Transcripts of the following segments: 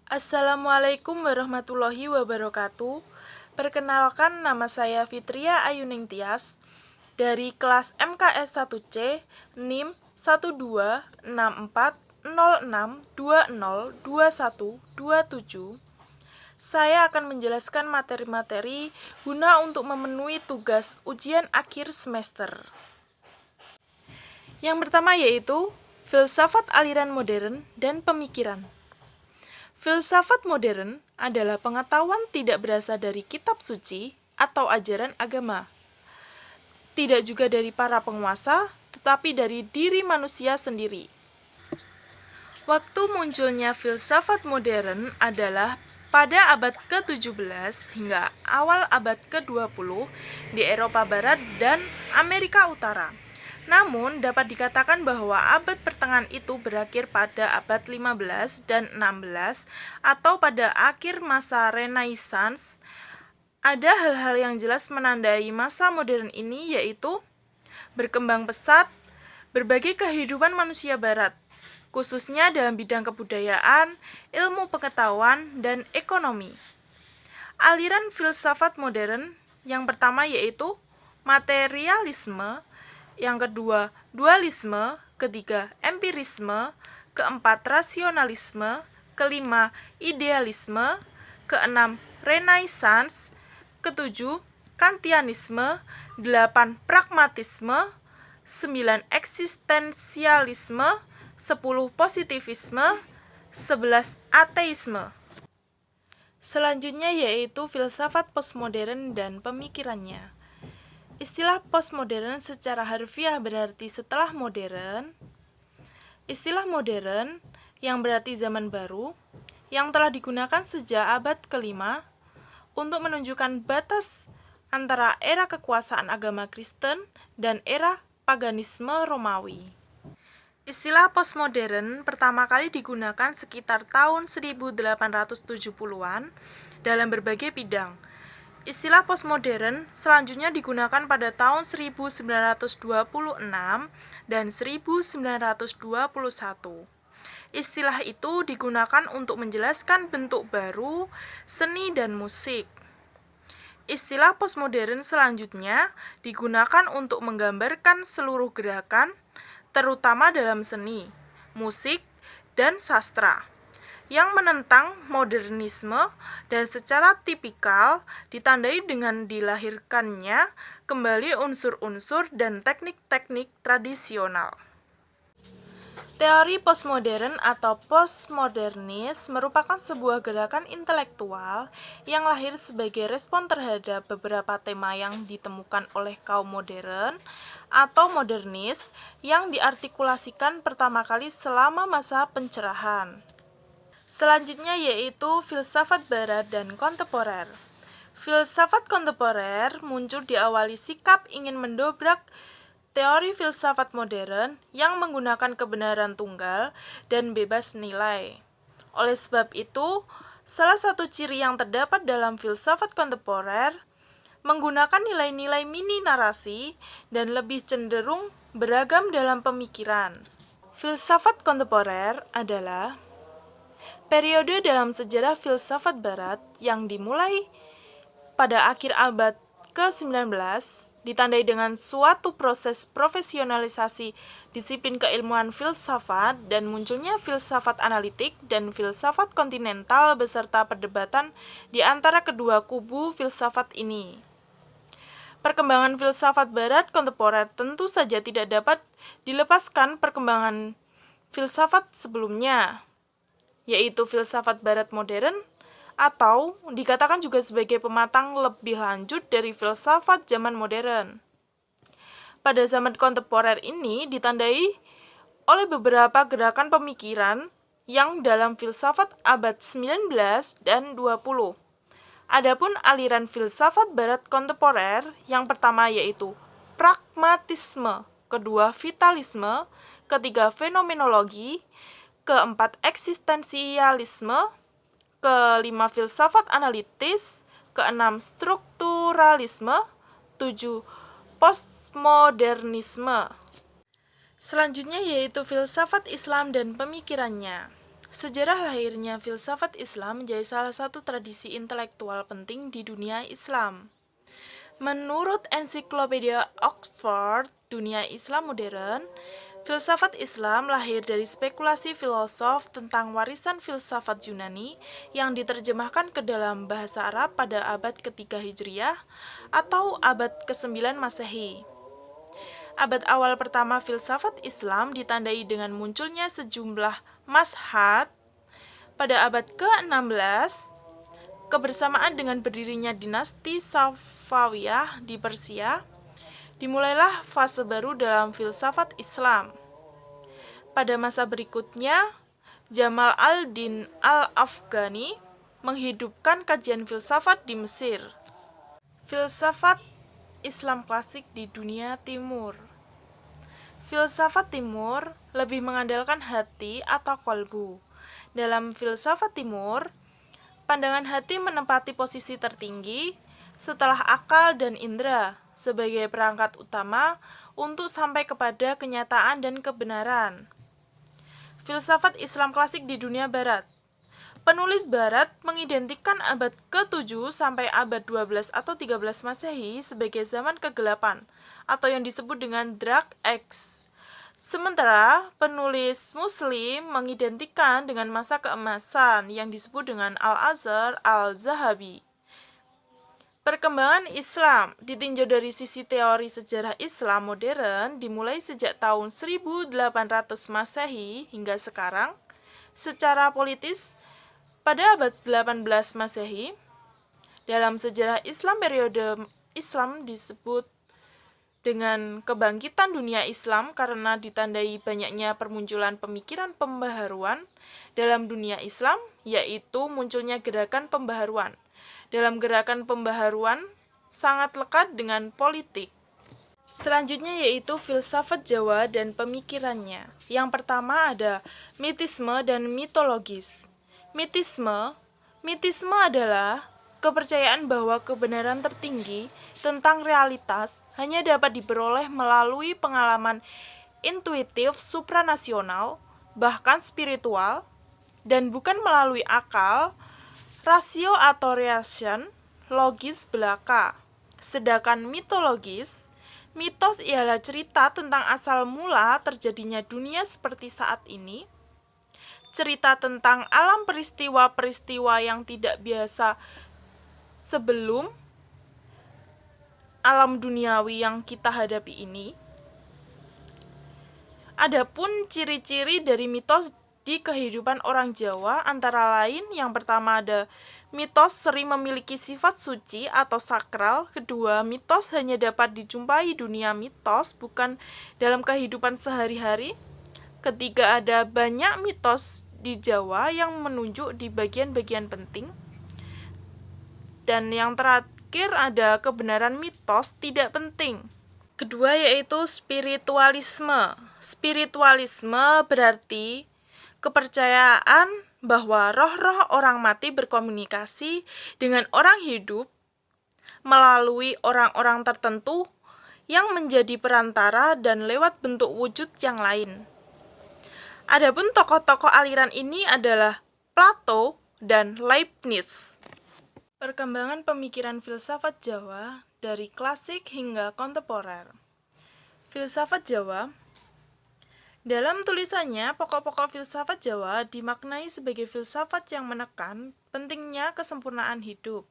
Assalamualaikum warahmatullahi wabarakatuh. Perkenalkan, nama saya Fitria Ayuning Tias dari kelas MKS 1C NIM 126406202127. Saya akan menjelaskan materi-materi guna untuk memenuhi tugas ujian akhir semester. Yang pertama yaitu filsafat aliran modern dan pemikiran. Filsafat modern adalah pengetahuan tidak berasal dari kitab suci atau ajaran agama, tidak juga dari para penguasa, tetapi dari diri manusia sendiri. Waktu munculnya filsafat modern adalah pada abad ke-17 hingga awal abad ke-20 di Eropa Barat dan Amerika Utara. Namun, dapat dikatakan bahwa abad pertengahan itu berakhir pada abad 15 dan 16 atau pada akhir masa Renaissance. Ada hal-hal yang jelas menandai masa modern ini, yaitu berkembang pesat berbagai kehidupan manusia barat, khususnya dalam bidang kebudayaan, ilmu pengetahuan, dan ekonomi. Aliran filsafat modern yang pertama yaitu materialisme, yang kedua dualisme, ketiga empirisme, keempat rasionalisme, kelima idealisme, keenam renaissance, ketujuh kantianisme, 8 pragmatisme, 9 eksistensialisme, 10 positivisme, 11 ateisme. Selanjutnya yaitu filsafat postmodern dan pemikirannya. Istilah postmodern secara harfiah berarti setelah modern. Istilah modern yang berarti zaman baru, yang telah digunakan sejak abad ke-5 untuk menunjukkan batas antara era kekuasaan agama Kristen dan era paganisme Romawi. Istilah postmodern pertama kali digunakan sekitar tahun 1870-an dalam berbagai bidang. Istilah postmodern selanjutnya digunakan pada tahun 1926 dan 1921. Istilah itu digunakan untuk menjelaskan bentuk baru, seni dan musik. Istilah postmodern selanjutnya digunakan untuk menggambarkan seluruh gerakan, terutama dalam seni, musik, dan sastra, yang menentang modernisme dan secara tipikal ditandai dengan dilahirkannya kembali unsur-unsur dan teknik-teknik tradisional. Teori postmodern atau postmodernis merupakan sebuah gerakan intelektual yang lahir sebagai respon terhadap beberapa tema yang ditemukan oleh kaum modern atau modernis yang diartikulasikan pertama kali selama masa pencerahan. Selanjutnya yaitu filsafat barat dan kontemporer. Filsafat kontemporer muncul diawali sikap ingin mendobrak teori filsafat modern yang menggunakan kebenaran tunggal dan bebas nilai. Oleh sebab itu, salah satu ciri yang terdapat dalam filsafat kontemporer menggunakan nilai-nilai mini narasi dan lebih cenderung beragam dalam pemikiran. Filsafat kontemporer adalah periode dalam sejarah filsafat barat yang dimulai pada akhir abad ke-19, ditandai dengan suatu proses profesionalisasi disiplin keilmuan filsafat dan munculnya filsafat analitik dan filsafat kontinental beserta perdebatan di antara kedua kubu filsafat ini. Perkembangan filsafat barat kontemporer tentu saja tidak dapat dilepaskan perkembangan filsafat sebelumnya, yaitu filsafat barat modern, atau dikatakan juga sebagai pematang lebih lanjut dari filsafat zaman modern. Pada zaman kontemporer ini ditandai oleh beberapa gerakan pemikiran yang dalam filsafat abad 19 dan 20. Adapun aliran filsafat barat kontemporer yang pertama yaitu pragmatisme, kedua vitalisme, ketiga fenomenologi, keempat eksistensialisme, kelima filsafat analitis, keenam strukturalisme, 7 postmodernisme. Selanjutnya yaitu filsafat Islam dan pemikirannya. Sejarah lahirnya filsafat Islam menjadi salah satu tradisi intelektual penting di dunia Islam. Menurut ensiklopedia Oxford, Dunia Islam Modern, filsafat Islam lahir dari spekulasi filosof tentang warisan filsafat Yunani yang diterjemahkan ke dalam bahasa Arab pada abad ke-3 Hijriah atau abad ke-9 Masehi. Abad awal pertama filsafat Islam ditandai dengan munculnya sejumlah mazhab. Pada abad ke-16, kebersamaan dengan berdirinya dinasti Safawiyah di Persia, dimulailah fase baru dalam filsafat Islam. Pada masa berikutnya, Jamal al-Din al-Afghani menghidupkan kajian filsafat di Mesir. Filsafat Islam klasik di dunia timur. Filsafat timur lebih mengandalkan hati atau kolbu. Dalam filsafat timur, pandangan hati menempati posisi tertinggi setelah akal dan indera sebagai perangkat utama untuk sampai kepada kenyataan dan kebenaran. Filsafat Islam klasik di dunia barat. Penulis barat mengidentikan abad ke-7 sampai abad 12 atau 13 Masehi sebagai zaman kegelapan atau yang disebut dengan Dark Age. Sementara penulis Muslim mengidentikan dengan masa keemasan yang disebut dengan Al-Azhar Al-Zahabi. Perkembangan Islam ditinjau dari sisi teori sejarah Islam modern dimulai sejak tahun 1800 Masehi hingga sekarang. Secara politis, pada abad 18 Masehi, dalam sejarah Islam periode Islam disebut dengan kebangkitan dunia Islam karena ditandai banyaknya permunculan pemikiran pembaharuan dalam dunia Islam, yaitu munculnya gerakan pembaharuan. Dalam gerakan pembaharuan sangat lekat dengan politik. Selanjutnya yaitu filsafat Jawa dan pemikirannya. Yang pertama ada mitisme dan mitologis. Mitisme adalah kepercayaan bahwa kebenaran tertinggi tentang realitas hanya dapat diperoleh melalui pengalaman intuitif supranasional, bahkan spiritual, dan bukan melalui akal, rasio atau reason logis belaka. Sedangkan mitologis, mitos ialah cerita tentang asal mula terjadinya dunia seperti saat ini, cerita tentang alam peristiwa-peristiwa yang tidak biasa sebelum alam duniawi yang kita hadapi ini. Adapun ciri-ciri dari mitos di kehidupan orang Jawa antara lain yang pertama ada mitos sering memiliki sifat suci atau sakral. Kedua, mitos hanya dapat dijumpai dunia mitos, bukan dalam kehidupan sehari-hari. Ketiga, ada banyak mitos di Jawa yang menunjuk di bagian-bagian penting. Dan yang terakhir ada kebenaran mitos tidak penting. Kedua yaitu spiritualisme. Spiritualisme berarti kepercayaan bahwa roh-roh orang mati berkomunikasi dengan orang hidup melalui orang-orang tertentu yang menjadi perantara dan lewat bentuk wujud yang lain. Adapun tokoh-tokoh aliran ini adalah Plato dan Leibniz. Perkembangan pemikiran filsafat Jawa dari klasik hingga kontemporer. Filsafat Jawa. Dalam tulisannya, pokok-pokok filsafat Jawa dimaknai sebagai filsafat yang menekan pentingnya kesempurnaan hidup.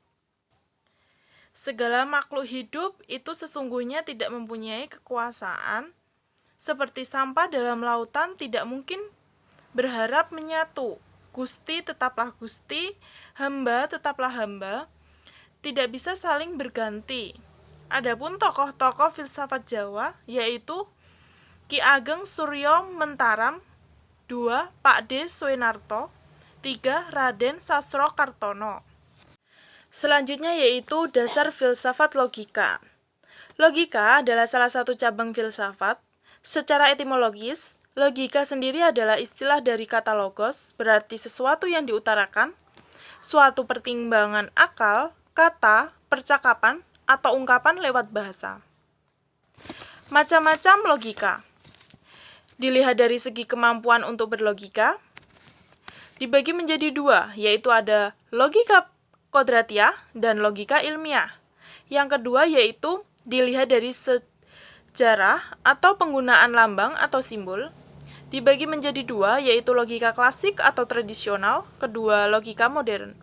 Segala makhluk hidup itu sesungguhnya tidak mempunyai kekuasaan, seperti sampah dalam lautan tidak mungkin berharap menyatu. Gusti tetaplah Gusti, hamba tetaplah hamba, tidak bisa saling berganti. Adapun tokoh-tokoh filsafat Jawa yaitu Ki Ageng Suryo Mentaram, 2. Pak D. Soenarto, 3. Raden Sastrokartono. Selanjutnya yaitu dasar filsafat logika. Logika adalah salah satu cabang filsafat. Secara etimologis, logika sendiri adalah istilah dari kata logos, berarti sesuatu yang diutarakan, suatu pertimbangan akal, kata, percakapan, atau ungkapan lewat bahasa. Macam-macam logika. Dilihat dari segi kemampuan untuk berlogika, dibagi menjadi dua, yaitu ada logika kodratiah dan logika ilmiah. Yang kedua yaitu dilihat dari sejarah atau penggunaan lambang atau simbol. Dibagi menjadi dua, yaitu logika klasik atau tradisional, kedua logika modern.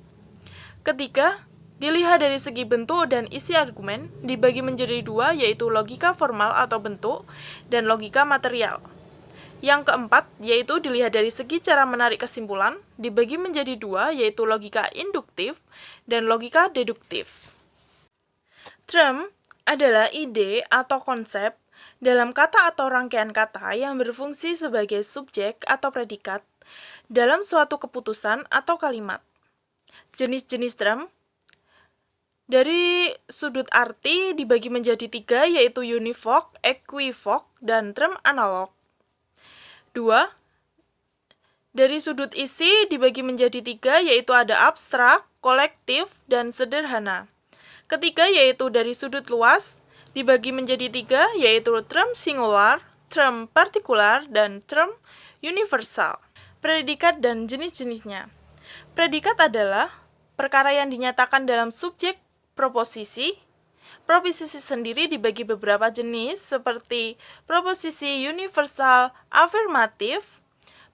Ketiga, dilihat dari segi bentuk dan isi argumen, dibagi menjadi dua, yaitu logika formal atau bentuk dan logika material. Yang keempat, yaitu dilihat dari segi cara menarik kesimpulan, dibagi menjadi dua, yaitu logika induktif dan logika deduktif. Term adalah ide atau konsep dalam kata atau rangkaian kata yang berfungsi sebagai subjek atau predikat dalam suatu keputusan atau kalimat. Jenis-jenis term dari sudut arti dibagi menjadi tiga, yaitu univok, equivok, dan term analog. 2. Dari sudut isi dibagi menjadi tiga, yaitu ada abstrak, kolektif, dan sederhana. Ketiga yaitu dari sudut luas dibagi menjadi tiga, yaitu term singular, term partikular, dan term universal. Predikat dan jenis-jenisnya. Predikat adalah perkara yang dinyatakan dalam subjek proposisi. Proposisi sendiri dibagi beberapa jenis seperti proposisi universal afirmatif,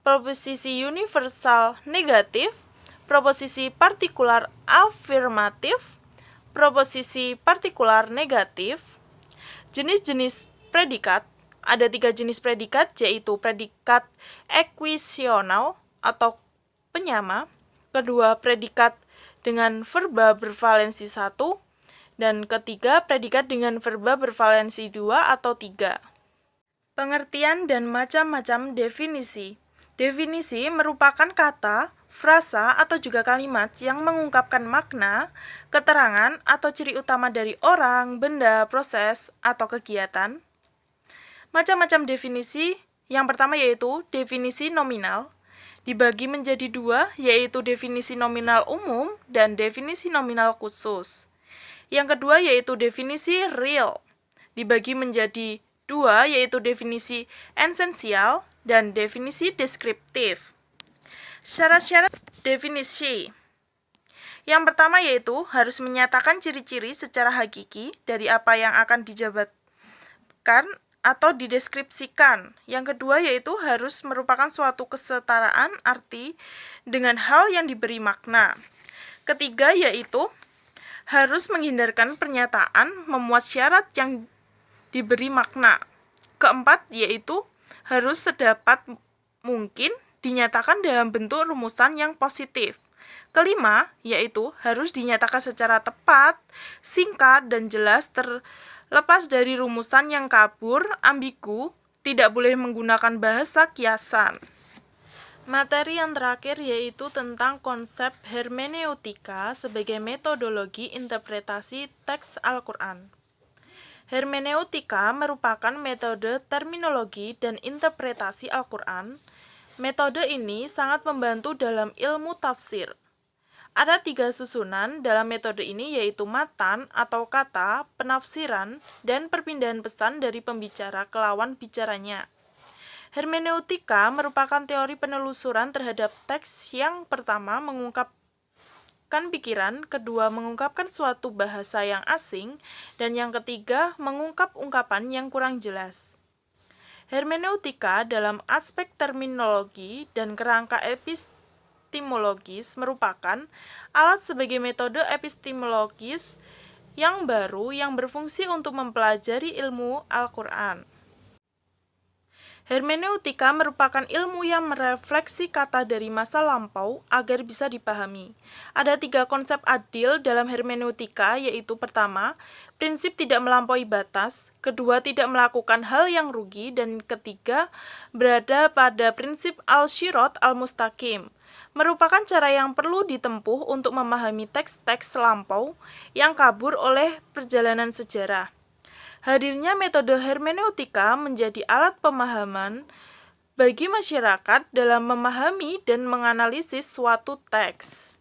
proposisi universal negatif, proposisi partikular afirmatif, proposisi partikular negatif. Jenis-jenis predikat, ada tiga jenis predikat, yaitu predikat ekuisional atau penyama, kedua predikat dengan verba bervalensi 1, dan ketiga predikat dengan verba bervalensi 2 atau 3. Pengertian dan macam-macam definisi. Definisi merupakan kata, frasa, atau juga kalimat yang mengungkapkan makna, keterangan, atau ciri utama dari orang, benda, proses, atau kegiatan. Macam-macam definisi, yang pertama yaitu definisi nominal, dibagi menjadi dua, yaitu definisi nominal umum dan definisi nominal khusus. Yang kedua yaitu definisi real, dibagi menjadi dua, yaitu definisi esensial dan definisi deskriptif. Syarat-syarat definisi. Yang pertama yaitu harus menyatakan ciri-ciri secara hakiki dari apa yang akan dijabarkan atau dideskripsikan. Yang kedua yaitu harus merupakan suatu kesetaraan arti dengan hal yang diberi makna. Ketiga yaitu harus menghindarkan pernyataan memuat syarat yang diberi makna. Keempat yaitu harus sedapat mungkin dinyatakan dalam bentuk rumusan yang positif. Kelima, yaitu harus dinyatakan secara tepat, singkat, dan jelas terlepas dari rumusan yang kabur, ambigu, tidak boleh menggunakan bahasa kiasan. Materi yang terakhir yaitu tentang konsep hermeneutika sebagai metodologi interpretasi teks Al-Quran. Hermeneutika merupakan metode terminologi dan interpretasi Al-Quran. Metode ini sangat membantu dalam ilmu tafsir. Ada tiga susunan dalam metode ini yaitu matan atau kata, penafsiran, dan perpindahan pesan dari pembicara ke lawan bicaranya. Hermeneutika merupakan teori penelusuran terhadap teks yang pertama mengungkapkan pikiran, kedua mengungkapkan suatu bahasa yang asing, dan yang ketiga mengungkap ungkapan yang kurang jelas. Hermeneutika dalam aspek terminologi dan kerangka epistemologis merupakan alat sebagai metode epistemologis yang baru yang berfungsi untuk mempelajari ilmu Al-Quran. Hermeneutika merupakan ilmu yang merefleksi kata dari masa lampau agar bisa dipahami. Ada tiga konsep adil dalam hermeneutika, yaitu pertama, prinsip tidak melampaui batas, kedua, tidak melakukan hal yang rugi, dan ketiga, berada pada prinsip al-syirat al-mustaqim. Merupakan cara yang perlu ditempuh untuk memahami teks-teks lampau yang kabur oleh perjalanan sejarah. Hadirnya metode hermeneutika menjadi alat pemahaman bagi masyarakat dalam memahami dan menganalisis suatu teks.